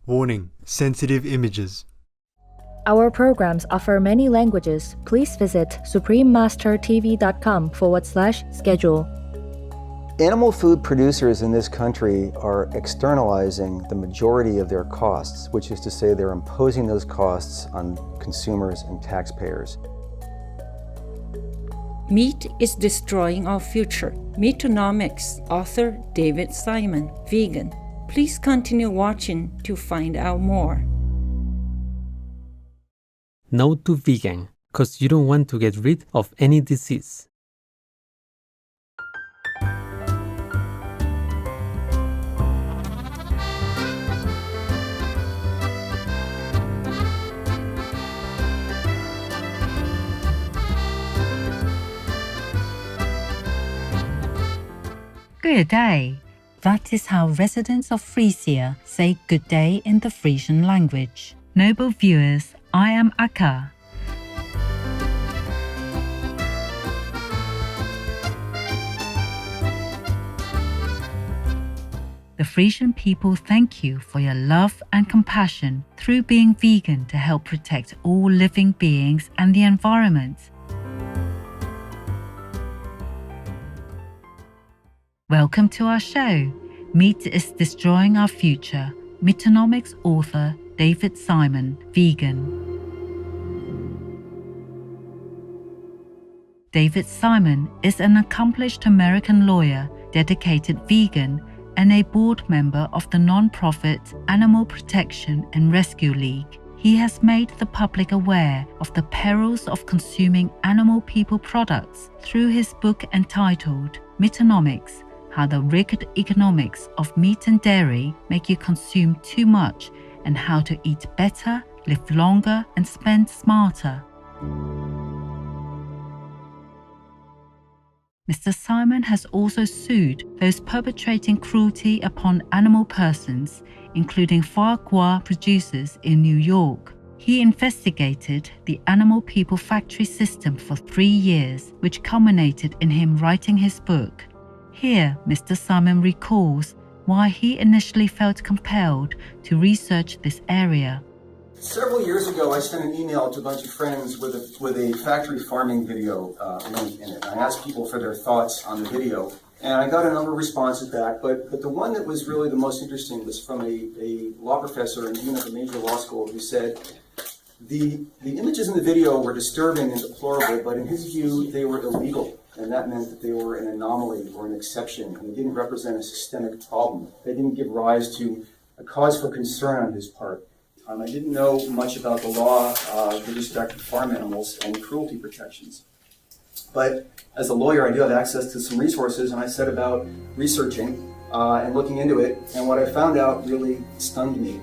Warning: sensitive images. Our programs offer many languages. Please visit suprememastertv.com/schedule. Animal food producers in this country are externalizing the majority of their costs, which is to say they're imposing those costs on consumers and taxpayers. Meat is destroying our future. Meatonomics, author David Simon, vegan. Please continue watching to find out more. No to vegan, because you don't want to get rid of any disease. Good day. That is how residents of Frisia say good day in the Frisian language. Noble viewers, I am Akka. The Frisian people thank you for your love and compassion through being vegan to help protect all living beings and the environment. Welcome to our show. Meat is destroying our future. Meatonomics author David Simon, vegan. David Simon is an accomplished American lawyer, dedicated vegan, and a board member of the non-profit Animal Protection and Rescue League. He has made the public aware of the perils of consuming animal people products through his book entitled Meatonomics: How the Rigged Economics of Meat and Dairy Make You Consume Too Much, and How to Eat Better, Live Longer, and Spend Smarter. Mr. Simon has also sued those perpetrating cruelty upon animal persons, including foie gras producers in New York. He investigated the animal people factory system for 3 years, which culminated in him writing his book. Here, Mr. Simon recalls why he initially felt compelled to research this area. Several years ago, I sent an email to a bunch of friends with a factory farming video link in it. I asked people for their thoughts on the video, and I got a number of responses back, but the one that was really the most interesting was from a law professor in a major law school who said the images in the video were disturbing and deplorable, but in his view, they were illegal. And that meant that they were an anomaly or an exception, and they didn't represent a systemic problem. They didn't give rise to a cause for concern on his part. I didn't know much about the law with respect to farm animals and cruelty protections. But as a lawyer, I do have access to some resources, and I set about researching and looking into it, and what I found out really stunned me.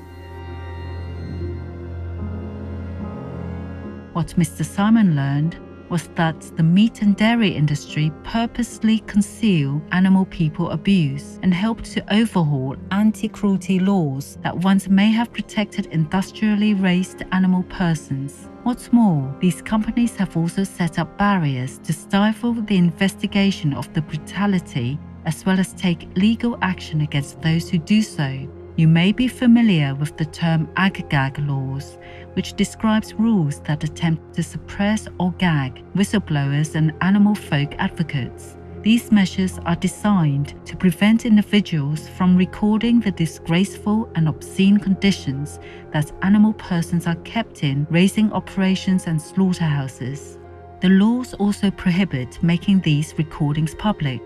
What Mr. Simon learned was that the meat and dairy industry purposely conceal animal people abuse and help to overhaul anti-cruelty laws that once may have protected industrially raised animal persons. What's more, these companies have also set up barriers to stifle the investigation of the brutality, as well as take legal action against those who do so. You may be familiar with the term ag-gag laws, which describes rules that attempt to suppress or gag whistleblowers and animal folk advocates. These measures are designed to prevent individuals from recording the disgraceful and obscene conditions that animal persons are kept in raising operations and slaughterhouses. The laws also prohibit making these recordings public.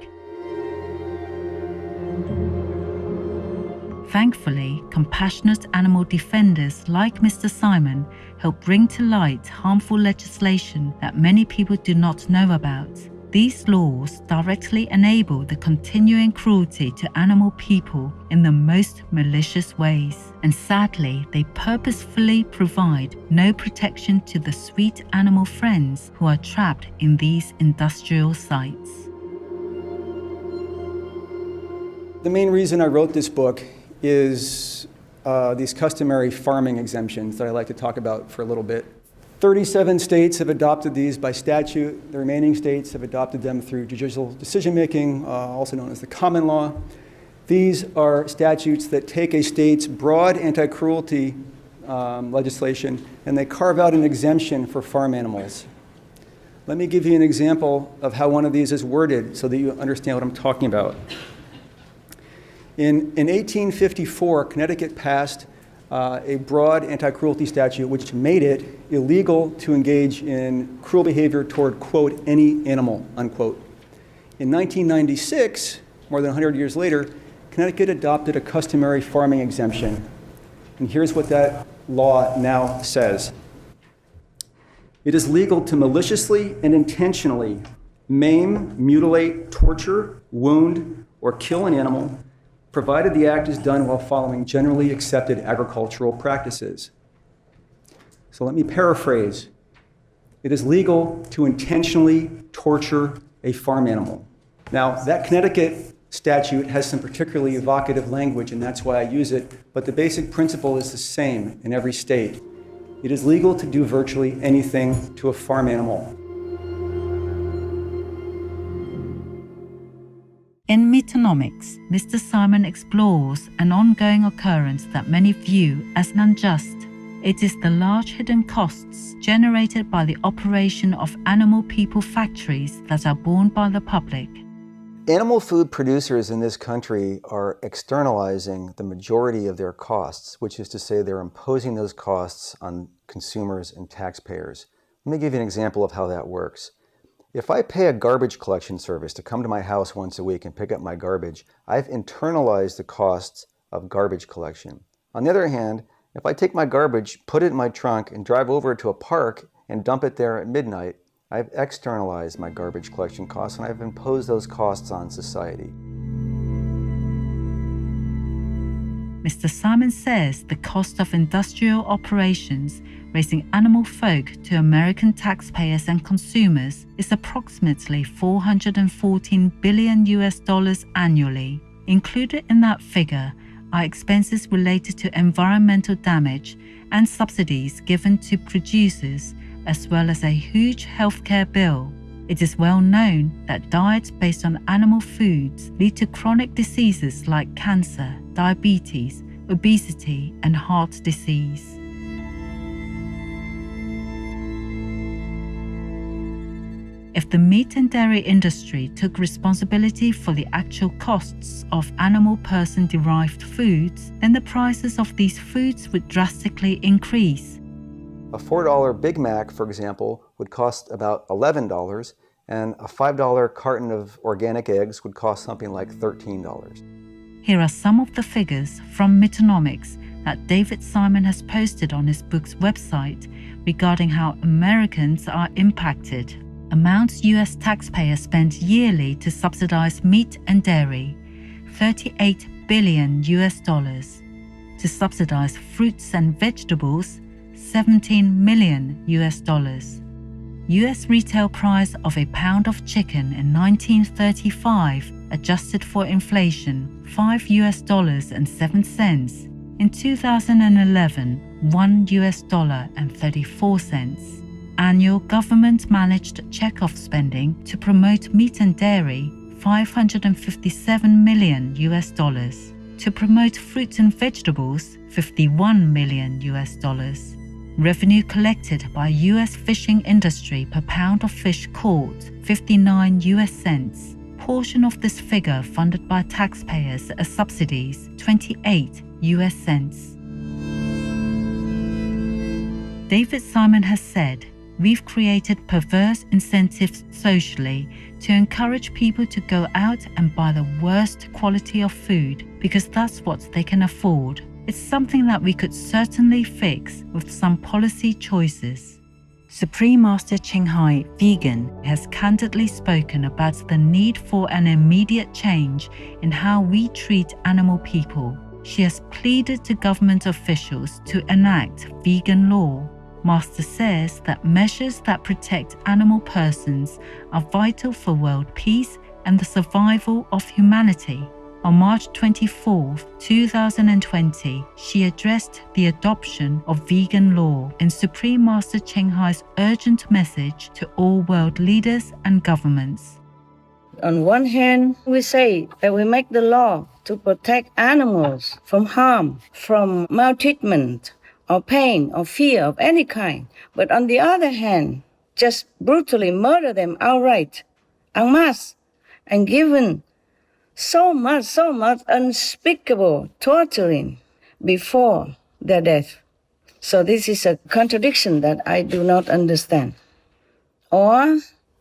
Thankfully, compassionate animal defenders like Mr. Simon help bring to light harmful legislation that many people do not know about. These laws directly enable the continuing cruelty to animal people in the most malicious ways, and sadly, they purposefully provide no protection to the sweet animal friends who are trapped in these industrial sites. The main reason I wrote this book is these customary farming exemptions that I like to talk about for a little bit. 37 states have adopted these by statute. The remaining states have adopted them through judicial decision-making, also known as the common law. These are statutes that take a state's broad anti-cruelty legislation and they carve out an exemption for farm animals. Let me give you an example of how one of these is worded so that you understand what I'm talking about. In 1854, Connecticut passed a broad anti-cruelty statute which made it illegal to engage in cruel behavior toward, quote, any animal, unquote. In 1996, more than 100 years later, Connecticut adopted a customary farming exemption. And here's what that law now says. It is legal to maliciously and intentionally maim, mutilate, torture, wound, or kill an animal, provided the act is done while following generally accepted agricultural practices. So let me paraphrase. It is legal to intentionally torture a farm animal. Now, that Connecticut statute has some particularly evocative language, and that's why I use it, but the basic principle is the same in every state. It is legal to do virtually anything to a farm animal. In Meatonomics, Mr. Simon explores an ongoing occurrence that many view as unjust. It is the large hidden costs generated by the operation of animal people factories that are borne by the public. Animal food producers in this country are externalizing the majority of their costs, which is to say they're imposing those costs on consumers and taxpayers. Let me give you an example of how that works. If I pay a garbage collection service to come to my house once a week and pick up my garbage, I've internalized the costs of garbage collection. On the other hand, if I take my garbage, put it in my trunk, and drive over to a park and dump it there at midnight, I've externalized my garbage collection costs and I've imposed those costs on society. Mr. Simon says the cost of industrial operations raising animal folk to American taxpayers and consumers is approximately $414 billion annually. Included in that figure are expenses related to environmental damage and subsidies given to producers, as well as a huge healthcare bill. It is well known that diets based on animal foods lead to chronic diseases like cancer, diabetes, obesity, and heart disease. If the meat and dairy industry took responsibility for the actual costs of animal person-derived foods, then the prices of these foods would drastically increase. A $4 Big Mac, for example, would cost about $11, and a $5 carton of organic eggs would cost something like $13. Here are some of the figures from Meatonomics that David Simon has posted on his book's website regarding how Americans are impacted. Amounts US taxpayers spend yearly to subsidize meat and dairy, $38 billion. To subsidize fruits and vegetables, $17 million. US retail price of a pound of chicken in 1935, adjusted for inflation, $5.07. In 2011, $1.34. Annual government-managed checkoff spending to promote meat and dairy, $557 million. To promote fruits and vegetables, $51 million. Revenue collected by US fishing industry per pound of fish caught, 59 US cents. Portion of this figure funded by taxpayers as subsidies, 28 US cents. David Simon has said, "We've created perverse incentives socially to encourage people to go out and buy the worst quality of food because that's what they can afford. It's something that we could certainly fix with some policy choices." Supreme Master Ching Hai, vegan, has candidly spoken about the need for an immediate change in how we treat animal people. She has pleaded to government officials to enact vegan law. Master says that measures that protect animal persons are vital for world peace and the survival of humanity. On March 24, 2020, she addressed the adoption of vegan law in Supreme Master Ching Hai's urgent message to all world leaders and governments. On one hand, we say that we make the law to protect animals from harm, from maltreatment, or pain, or fear of any kind. But on the other hand, just brutally murder them outright, en masse, and given so much unspeakable torturing before their death. So this is a contradiction that I do not understand. Or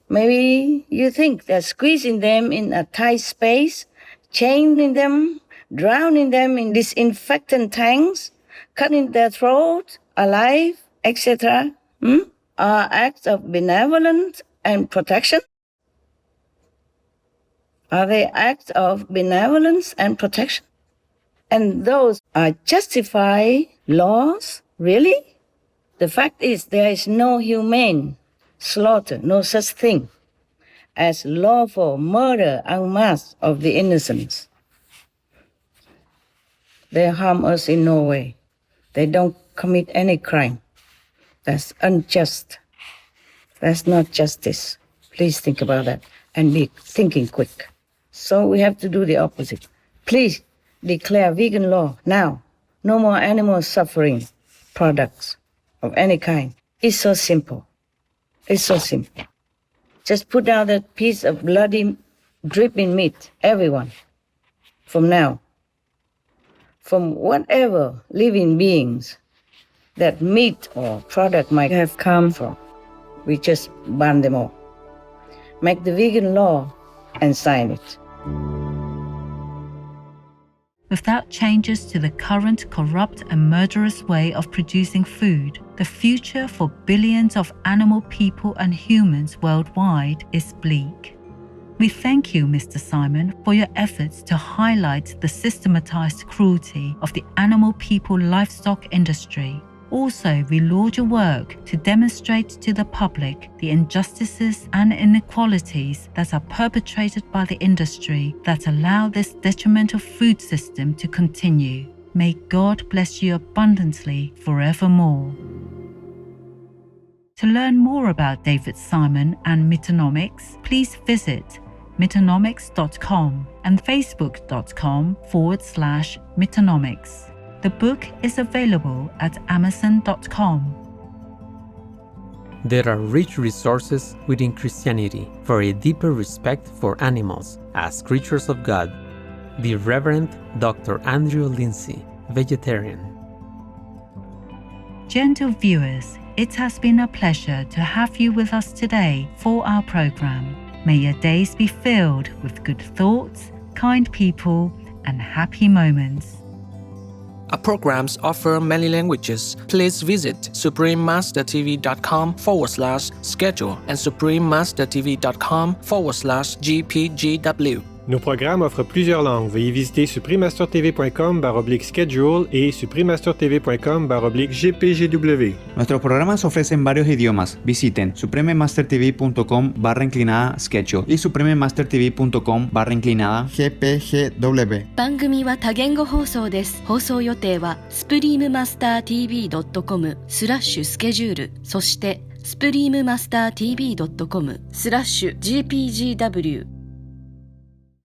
maybe you think that squeezing them in a tight space, chaining them, drowning them in disinfectant tanks, cutting their throats alive, etc., are acts of benevolence and protection? Are they acts of benevolence and protection? And those are justified laws? Really? The fact is there is no humane slaughter, no such thing as lawful murder en masse of the innocents. They harm us in no way. They don't commit any crime. That's unjust. That's not justice. Please think about that and be thinking quick. So we have to do the opposite. Please declare vegan law now. No more animal suffering products of any kind. It's so simple. It's so simple. Just put down that piece of bloody, dripping meat, everyone, from now. From whatever living beings that meat or product might have come from, we just ban them all. Make the vegan law and sign it. Without changes to the current corrupt and murderous way of producing food, the future for billions of animal people and humans worldwide is bleak. We thank you, Mr. Simon, for your efforts to highlight the systematized cruelty of the animal people livestock industry. Also, we laud your work to demonstrate to the public the injustices and inequalities that are perpetrated by the industry that allow this detrimental food system to continue. May God bless you abundantly forevermore. To learn more about David Simon and Meatonomics, please visit meatonomics.com and facebook.com/Meatonomics. The book is available at amazon.com. There are rich resources within Christianity for a deeper respect for animals as creatures of God. The Reverend Dr. Andrew Lindsay, vegetarian. Gentle viewers, it has been a pleasure to have you with us today for our program. May your days be filled with good thoughts, kind people, and happy moments. Our programs offer many languages. Please visit suprememastertv.com/schedule and suprememastertv.com/GPGW. Nos programmes offrent plusieurs langues. Veuillez visiter suprememastertv.com/schedule et suprememastertv.com/GPGW. Nuestros programas ofrecen varios idiomas. Visiten suprememastertv.com/schedule y suprememastertv.com/GPGW. 番組は多言語放送です。放送予定は suprememastertv.com/schedule そして suprememastertv.com/GPGW